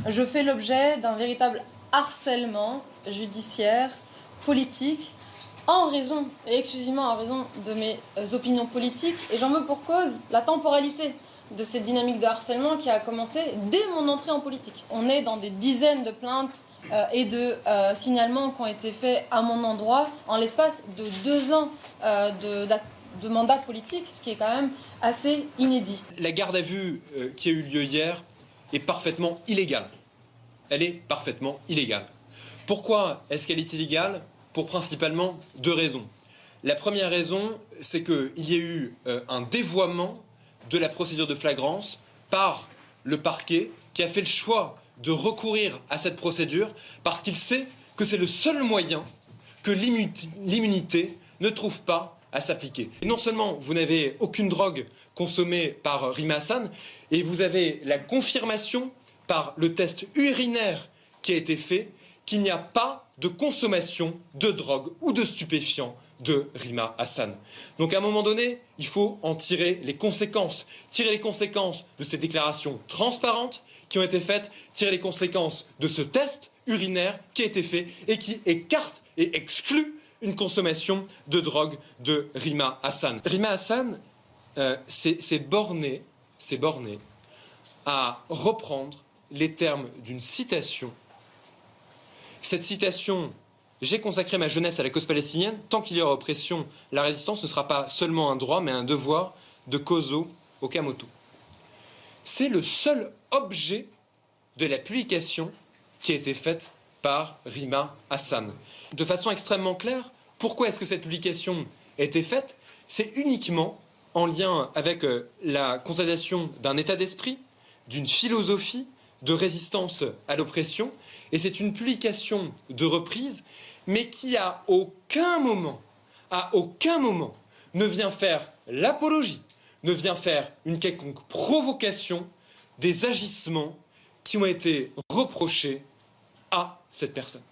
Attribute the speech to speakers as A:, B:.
A: je fais l'objet d'un véritable harcèlement judiciaire, politique, en raison, et exclusivement en raison de mes opinions politiques, et j'en veux pour cause la temporalité de cette dynamique de harcèlement qui a commencé dès mon entrée en politique. On est dans des dizaines de plaintes et de signalements qui ont été faits à mon endroit en l'espace de 2 ans de mandat politique, ce qui est quand même assez inédit.
B: La garde à vue qui a eu lieu hier est parfaitement illégale. Elle est parfaitement illégale. Pourquoi est-ce qu'elle est illégale ? Pour principalement 2 raisons. La première raison, c'est qu'il y a eu un dévoiement de la procédure de flagrance par le parquet qui a fait le choix de recourir à cette procédure parce qu'il sait que c'est le seul moyen que l'immunité ne trouve pas à s'appliquer. Et non seulement vous n'avez aucune drogue consommée par Rima Hassan, et vous avez la confirmation par le test urinaire qui a été fait qu'il n'y a pas de consommation de drogue ou de stupéfiants de Rima Hassan. Donc à un moment donné, il faut en tirer les conséquences. Tirer les conséquences de ces déclarations transparentes qui ont été faites, tirer les conséquences de ce test urinaire qui a été fait et qui écarte et exclut une consommation de drogue de Rima Hassan. Rima Hassan s'est borné à reprendre les termes d'une citation. Cette citation, j'ai consacré ma jeunesse à la cause palestinienne, tant qu'il y aura oppression, la résistance ne sera pas seulement un droit, mais un devoir de Kozo Okamoto. C'est le seul objet de la publication qui a été faite par Rima Hassan. De façon extrêmement claire, pourquoi est-ce que cette publication a été faite ? C'est uniquement en lien avec la constatation d'un état d'esprit, d'une philosophie de résistance à l'oppression, et c'est une publication de reprise, mais qui à aucun moment ne vient faire l'apologie, ne vient faire une quelconque provocation des agissements qui ont été reprochés à cette personne.